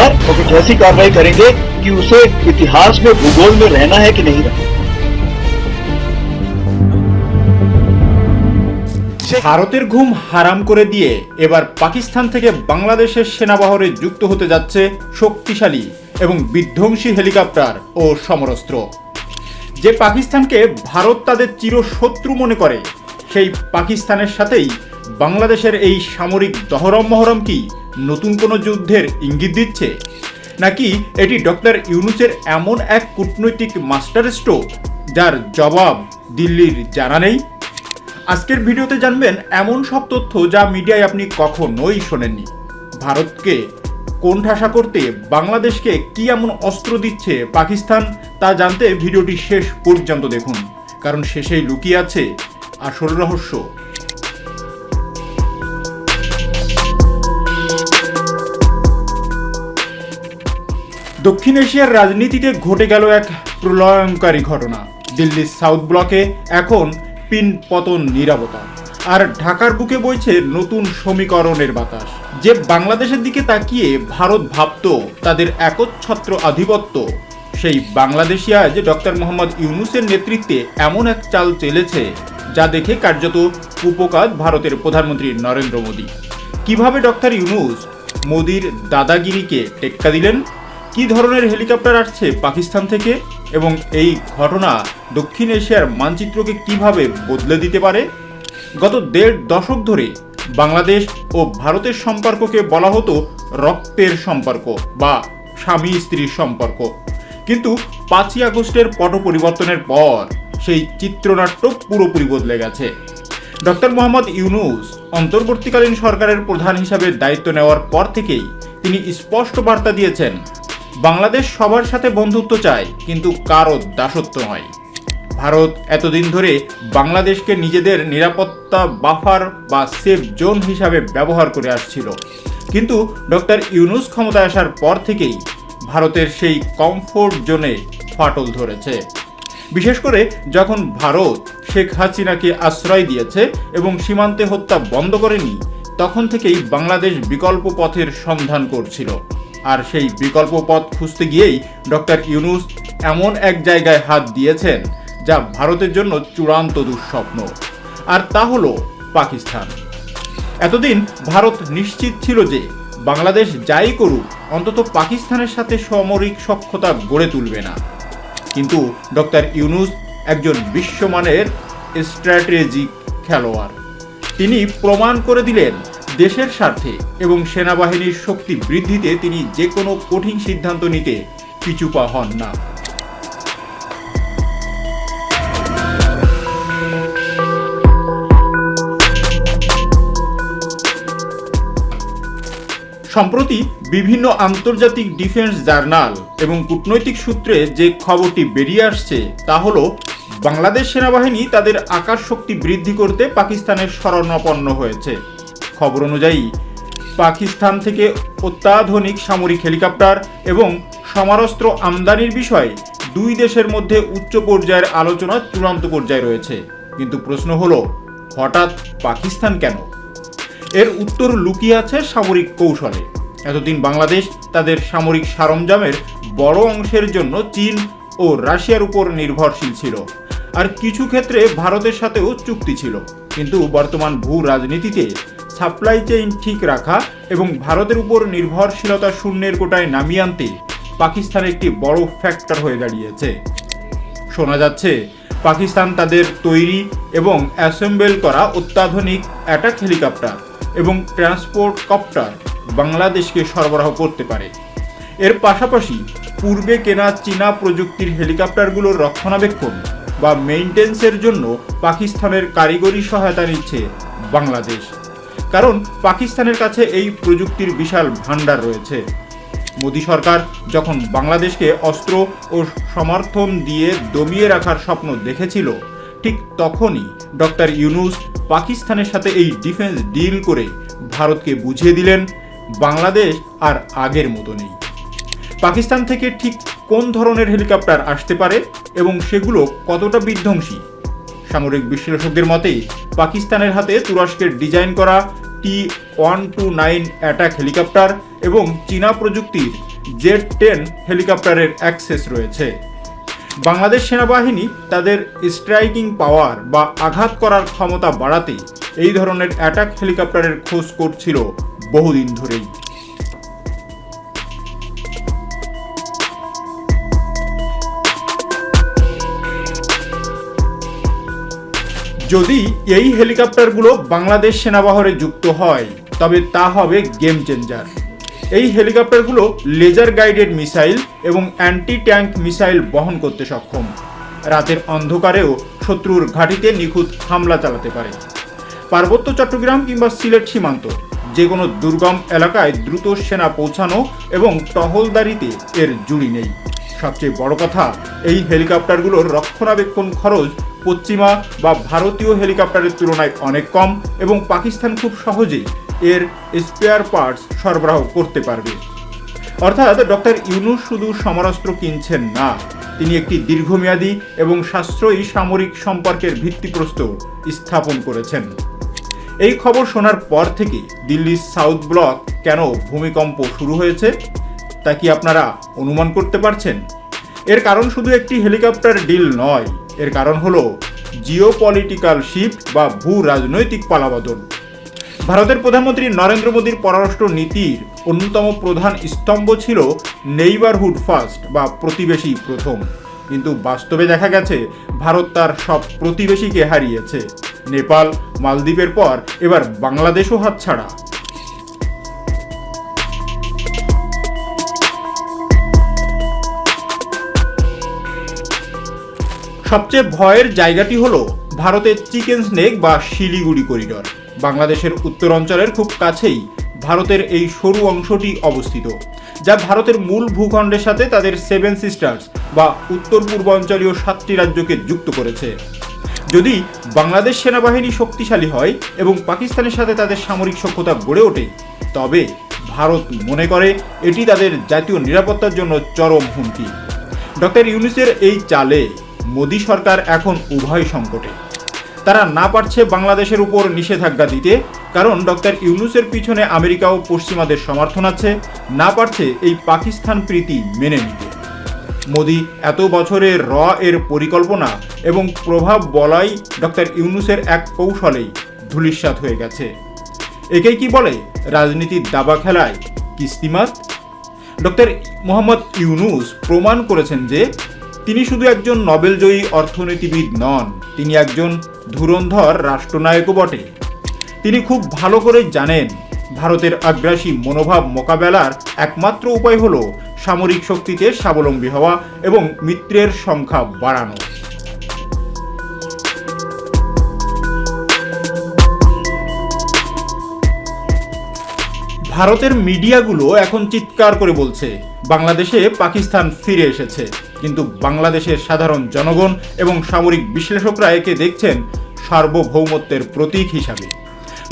बार वो कुछ ऐसी कार्रवाई करेंगे कि उसे इतिहास में भूगोल में रहना है कि नहीं रहना। ভারতের ঘুম হারাম করে দিয়ে এবার পাকিস্তান থেকে বাংলাদেশের সেনাবহরে যুক্ত হতে যাচ্ছে শক্তিশালী এবং বিধ্বংসী হেলিকপ্টার ও সমরাস্ত্র। যে পাকিস্তানকে ভারত তাদের চিরশত্রু মনে করে, সেই পাকিস্তানের সাথেই বাংলাদেশের এই সামরিক দহরম মহরম কি নতুন কোনো যুদ্ধের ইঙ্গিত দিচ্ছে, নাকি এটি ডক্টর ইউনূসের এমন এক কূটনৈতিক মাস্টার স্ট্রোক যার জবাব দিল্লির জানা নেই? আজকের ভিডিওতে জানবেন এমন সব তথ্য যা মিডিয়ায় আপনি কখনোই শোনেননি। ভারতকে কোণঠাসা করতে বাংলাদেশকে কি এমন অস্ত্র দিচ্ছে পাকিস্তান, তা জানতে ভিডিওটি শেষ পর্যন্ত দেখুন, কারণ শেষেই লুকিয়ে আছে আসল রহস্য। দক্ষিণ এশিয়ার রাজনীতিতে ঘটে গেল এক প্রলয়ঙ্কারী ঘটনা। দিল্লির সাউথ ব্লকে এখন পিন পতন নীরবতা, আর ঢাকার বুকে বইছে নতুন সমীকরণের বাতাস। যে বাংলাদেশের দিকে তাকিয়ে ভারত ভাবত তাদের একচ্ছত্র আধিপত্য, সেই বাংলাদেশি আজ ডক্টর মোহাম্মদ ইউনূসের নেতৃত্বে এমন এক চাল চেলেছে যা দেখে কার্যত কুপোকাত ভারতের প্রধানমন্ত্রী নরেন্দ্র মোদী। কিভাবে ডক্টর ইউনূস মোদীর দাদাগিরিকে টেক্কা দিলেন, কি ধরনের হেলিকপ্টার আসছে পাকিস্তান থেকে, এবং এই ঘটনা দক্ষিণ এশিয়ার মানচিত্রকে কিভাবে বদলে দিতে পারে। গত ১.৫ দশক ধরে বাংলাদেশ ও ভারতের সম্পর্ককে বলা হতো রক্তের সম্পর্ক বা স্বামী স্ত্রীর সম্পর্ক, কিন্তু ৫ই আগস্টের পট পরিবর্তনের পর সেই চিত্রনাট্য পুরোপুরি বদলে গেছে। ডক্টর মোহাম্মদ ইউনূস অন্তর্বর্তীকালীন সরকারের প্রধান হিসাবে দায়িত্ব নেওয়ার পর থেকেই তিনি স্পষ্ট বার্তা দিয়েছেন, বাংলাদেশ সবার সাথে বন্ধুত্ব চায়, কিন্তু কারো দাসত্ব নয়। ভারত এতদিন ধরে বাংলাদেশকে নিজেদের নিরাপত্তা বাফার বা সেফ জোন হিসাবে ব্যবহার করে আসছিল, কিন্তু ডক্টর ইউনূস ক্ষমতায় আসার পর থেকেই ভারতের সেই কমফোর্ট জোনে ফাটল ধরেছে। বিশেষ করে যখন ভারত শেখ হাসিনাকে আশ্রয় দিয়েছে এবং সীমান্তে হত্যা বন্ধ করেনি, তখন থেকেই বাংলাদেশ বিকল্প পথের সন্ধান করছিল। আর সেই বিকল্প পথ খুঁজতে গিয়েই ডক্টর ইউনূস এমন এক জায়গায় হাত দিয়েছেন যা ভারতের জন্য চূড়ান্ত দুঃস্বপ্ন, আর তা হলো পাকিস্তান। এতদিন ভারত নিশ্চিত ছিল যে বাংলাদেশ যাই করুক অন্তত পাকিস্তানের সাথে সামরিক সখ্যতা গড়ে তুলবে না, কিন্তু ডক্টর ইউনূস একজন বিশ্বমানের স্ট্র্যাটেজিক খেলোয়াড়। তিনি প্রমাণ করে দিলেন দেশের স্বার্থে এবং সেনাবাহিনীর শক্তি বৃদ্ধিতে তিনি যে কোনো কঠিন সিদ্ধান্ত নিতে পিছুপা হন না। সম্প্রতি বিভিন্ন আন্তর্জাতিক ডিফেন্স জার্নাল এবং কূটনৈতিক সূত্রে যে খবরটি বেরিয়ে আসছে তা হলো, বাংলাদেশ সেনাবাহিনী তাদের আকাশ শক্তি বৃদ্ধি করতে পাকিস্তানের শরণাপন্ন হয়েছে। খবর অনুযায়ী পাকিস্তান থেকে অত্যাধুনিক সামরিক হেলিকপ্টার এবং সমরাস্ত্র আমদানির বিষয়ে দুই দেশের মধ্যে উচ্চ পর্যায়ের আলোচনা চূড়ান্ত পর্যায়ে রয়েছে। কিন্তু প্রশ্ন হলো, হঠাৎ পাকিস্তান কেন? এর উত্তর লুকিয়ে আছে সামরিক কৌশলে। এতদিন বাংলাদেশ তাদের সামরিক সরঞ্জামের বড় অংশের জন্য চীন ও রাশিয়ার উপর নির্ভরশীল ছিল, আর কিছু ক্ষেত্রে ভারতের সাথেও চুক্তি ছিল। কিন্তু বর্তমান ভূ রাজনীতিতে সাপ্লাই চেইন ঠিক রাখা এবং ভারতের উপর নির্ভরশীলতা শূন্যের কোটায় নামিয়ে আনতে পাকিস্তান একটি বড় ফ্যাক্টর হয়ে দাঁড়িয়েছে। শোনা যাচ্ছে পাকিস্তান তাদের তৈরি এবং অ্যাসেম্বল করা অত্যাধুনিক অ্যাটাক হেলিকপ্টার এবং ট্রান্সপোর্ট কপ্টার বাংলাদেশকে সরবরাহ করতে পারে। এর পাশাপাশি পূর্বে কেনা চীনা প্রযুক্তির হেলিকপ্টারগুলোর রক্ষণাবেক্ষণ বা মেইনটেন্সের জন্য পাকিস্তানের কারিগরি সহায়তা নিচ্ছে বাংলাদেশ, কারণ পাকিস্তানের কাছে এই প্রযুক্তির বিশাল ভাণ্ডার রয়েছে। মোদী সরকার যখন বাংলাদেশকে অস্ত্র ও সমর্থন দিয়ে দমিয়ে রাখার স্বপ্ন দেখেছিল, ঠিক তখনই ডক্টর ইউনূস পাকিস্তানের সাথে এই ডিফেন্স ডিল করে ভারতকে বুঝিয়ে দিলেন বাংলাদেশ আর আগের মতো নেই। পাকিস্তান থেকে ঠিক কোন ধরনের হেলিকপ্টার আসতে পারে এবং সেগুলো কতটা বিধ্বংসী। সামরিক বিশ্লেষকদের মতে পাকিস্তানের হাতে তুরস্কের ডিজাইন করা T-129 অ্যাটাক হেলিকপ্টার এবং চীনা প্রযুক্তির Z-10 হেলিকপ্টারের অ্যাক্সেস রয়েছে। বাংলাদেশ সেনাবাহিনী তাদের স্ট্রাইকিং পাওয়ার বা আঘাত করার ক্ষমতা বাড়াতে এই ধরনের অ্যাটাক হেলিকপ্টারের খোঁজ করছিল বহুদিন ধরেই। যদি এই হেলিকপ্টারগুলো বাংলাদেশ সেনাবহরে যুক্ত হয় তবে তা হবে গেম চেঞ্জার। এই হেলিকপ্টারগুলো লেজার গাইডেড মিসাইল এবং অ্যান্টি ট্যাঙ্ক মিসাইল বহন করতে সক্ষম। রাতের অন্ধকারেও শত্রুর ঘাঁটিতে নিখুঁত হামলা চালাতে পারে। পার্বত্য চট্টগ্রাম কিংবা সিলেট সীমান্ত যে কোনো দুর্গম এলাকায় দ্রুত সেনা পৌঁছানো এবং টহলদারিতে এর জুড়ি নেই। সবচেয়ে বড় কথা, এই হেলিকপ্টারগুলোর রক্ষণাবেক্ষণ খরচ পশ্চিমা বা ভারতীয় হেলিকপ্টারের তুলনায় অনেক কম এবং পাকিস্তান খুব সহজেই এর স্পেয়ার পার্টস সরবরাহ করতে পারবে। অর্থাৎ ডক্টর ইউনূস শুধু সমরাস্ত্র কিনছেন না, তিনি একটি দীর্ঘমেয়াদী এবং সাশ্রয়ী সামরিক সম্পর্কের ভিত্তিপ্রস্তর স্থাপন করেছেন। এই খবর শোনার পর থেকে দিল্লির সাউথ ব্লক কেন ভূমিকম্প শুরু হয়েছে তা কি আপনারা অনুমান করতে পারছেন? এর কারণ শুধু একটি হেলিকপ্টার ডিল নয়, এর কারণ হলো জিওপলিটিক্যাল শিফট বা ভূ রাজনৈতিক পালাবদল। ভারতের প্রধানমন্ত্রী নরেন্দ্র মোদীর পররাষ্ট্র নীতির অন্যতম প্রধান স্তম্ভ ছিল নেইবারহুড ফার্স্ট বা প্রতিবেশী প্রথম, কিন্তু বাস্তবে দেখা গেছে ভারত তার সব প্রতিবেশীকে হারিয়েছে। নেপাল, মালদ্বীপের পর এবার বাংলাদেশও হাতছাড়া। সবচেয়ে ভয়ের জায়গাটি হলো ভারতের চিকেন স্নেক বা শিলিগুড়ি করিডর। বাংলাদেশের উত্তরাঞ্চলের খুব কাছেই ভারতের এই সরু অংশটি অবস্থিত, যা ভারতের মূল ভূখণ্ডের সাথে তাদের সেভেন সিস্টার্স বা উত্তর পূর্বাঞ্চলীয় 7টি রাজ্যকে যুক্ত করেছে। যদি বাংলাদেশ সেনাবাহিনী শক্তিশালী হয় এবং পাকিস্তানের সাথে তাদের সামরিক সখ্যতা গড়ে ওঠে, তবে ভারত মনে করে এটি তাদের জাতীয় নিরাপত্তার জন্য চরম হুমকি। ডক্টর ইউনূসের এই চালে মোদী সরকার এখন উভয় সংকটে। তারা না পারছে বাংলাদেশের উপর নিষেধাজ্ঞা দিতে, কারণ ডক্টর ইউনূসের পিছনে আমেরিকা ও পশ্চিমাদের সমর্থন আছে, না পারছে এই পাকিস্তান প্রীতি মেনে নিতে। মোদী এত বছরের এর পরিকল্পনা এবং প্রভাব বলাই ডক্টর ইউনূসের এক কৌশলেই ধূলিসাৎ হয়ে গেছে। একেই কি বলে রাজনীতির দাবা খেলায় কিস্তিমাত। ডক্টর মোহাম্মদ ইউনূস প্রমাণ করেছেন যে তিনি শুধু একজন নোবেলজয়ী অর্থনীতিবিদ নন, তিনি একজন ধুরন্ধর রাষ্ট্রনায়কও বটে। তিনি খুব ভালো করে জানেন ভারতের আগ্রাসী মনোভাব মোকাবেলার একমাত্র উপায় হলো সামরিক শক্তিতে স্বাবলম্বী হওয়া এবং মিত্রের সংখ্যা বাড়ানো। ভারতের মিডিয়াগুলো এখন চিৎকার করে বলছে বাংলাদেশে পাকিস্তান ফিরে এসেছে, কিন্তু বাংলাদেশের সাধারণ জনগণ এবং সামরিক বিশ্লেষকরা একে দেখছেন সার্বভৌমত্বের প্রতীক হিসাবে।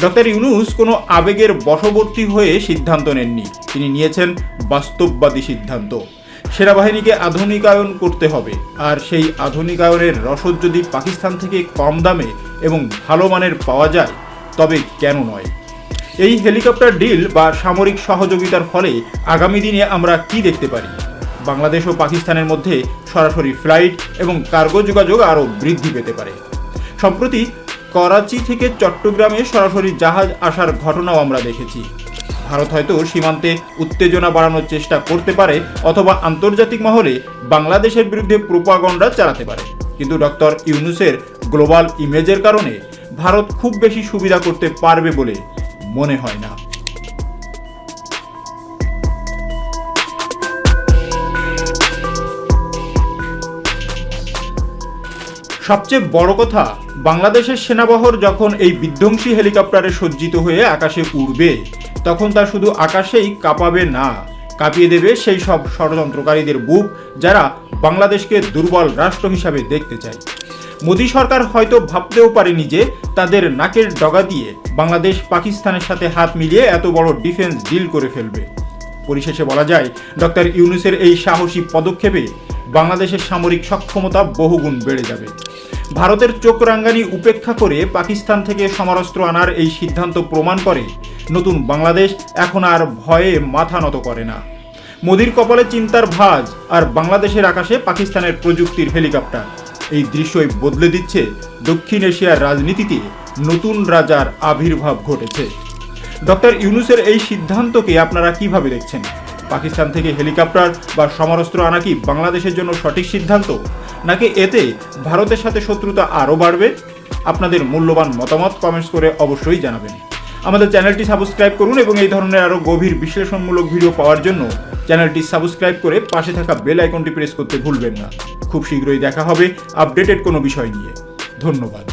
ডক্টর ইউনূস কোনো আবেগের বশবর্তী হয়ে সিদ্ধান্ত নেননি, তিনি নিয়েছেন বাস্তববাদী সিদ্ধান্ত। সেনাবাহিনীকে আধুনিকায়ন করতে হবে, আর সেই আধুনিকায়নের রসদ যদি পাকিস্তান থেকে কম দামে এবং ভালো মানের পাওয়া যায় তবে কেন নয়। এই হেলিকপ্টার ডিল বা সামরিক সহযোগিতার ফলে আগামী দিনে আমরা কি দেখতে পারি? বাংলাদেশ ও পাকিস্তানের মধ্যে সরাসরি ফ্লাইট এবং কার্গো যোগাযোগ আরও বৃদ্ধি পেতে পারে। সম্প্রতি করাচি থেকে চট্টগ্রামে সরাসরি জাহাজ আসার ঘটনাও আমরা দেখেছি। ভারত হয়তো সীমান্তে উত্তেজনা বাড়ানোর চেষ্টা করতে পারে অথবা আন্তর্জাতিক মহলে বাংলাদেশের বিরুদ্ধে প্রোপাগান্ডা চালাতে পারে, কিন্তু ডক্টর ইউনূসের গ্লোবাল ইমেজের কারণে ভারত খুব বেশি সুবিধা করতে পারবে বলে মনে হয় না। সবচেয়ে বড় কথা, বাংলাদেশের সেনাবহর যখন এই বিধ্বংসী হেলিকপ্টারে সজ্জিত হয়ে আকাশে উড়বে, তখন তা শুধু আকাশেই কাঁপাবে না, কাঁপিয়ে দেবে সেই সব ষড়যন্ত্রকারীদের বুক যারা বাংলাদেশকে দুর্বল রাষ্ট্র হিসাবে দেখতে চায়। মোদী সরকার হয়তো ভাবতেও পারেনি যে তাদের নাকের ডগা দিয়ে বাংলাদেশ পাকিস্তানের সাথে হাত মিলিয়ে এত বড় ডিফেন্স ডিল করে ফেলবে। পরিশেষে বলা যায়, ডক্টর ইউনূসের এই সাহসী পদক্ষেপে বাংলাদেশের সামরিক সক্ষমতা বহুগুণ বেড়ে যাবে। ভারতের চোখ রাঙ্গানি উপেক্ষা করে পাকিস্তান থেকে সমরাস্ত্র আনার এই সিদ্ধান্ত প্রমাণ করে নতুন বাংলাদেশ এখন আর ভয়ে মাথা নত করে না। মোদির কপালে চিন্তার ভাঁজ আর বাংলাদেশের আকাশে পাকিস্তানের প্রযুক্তির হেলিকপ্টার, এই দৃশ্যই বদলে দিচ্ছে দক্ষিণ এশিয়ার রাজনীতিতে নতুন রাজার আবির্ভাব ঘটেছে। ডক্টর ইউনূসের এই সিদ্ধান্তকে আপনারা কিভাবে দেখছেন? পাকিস্তান থেকে হেলিকপ্টার বা সমরাস্ত্র আনা কি বাংলাদেশের জন্য সঠিক সিদ্ধান্ত, নাকি এতে ভারতের সাথে শত্রুতা আরও বাড়বে? আপনাদের মূল্যবান মতামত কমেন্টস করে অবশ্যই জানাবেন। আমাদের চ্যানেলটি সাবস্ক্রাইব করুন এবং এই ধরনের আরও গভীর বিশ্লেষণমূলক ভিডিও পাওয়ার জন্য চ্যানেলটি সাবস্ক্রাইব করে পাশে থাকা বেল আইকনটি প্রেস করতে ভুলবেন না। খুব শীঘ্রই দেখা হবে আপডেটেড কোনো বিষয় নিয়ে। ধন্যবাদ।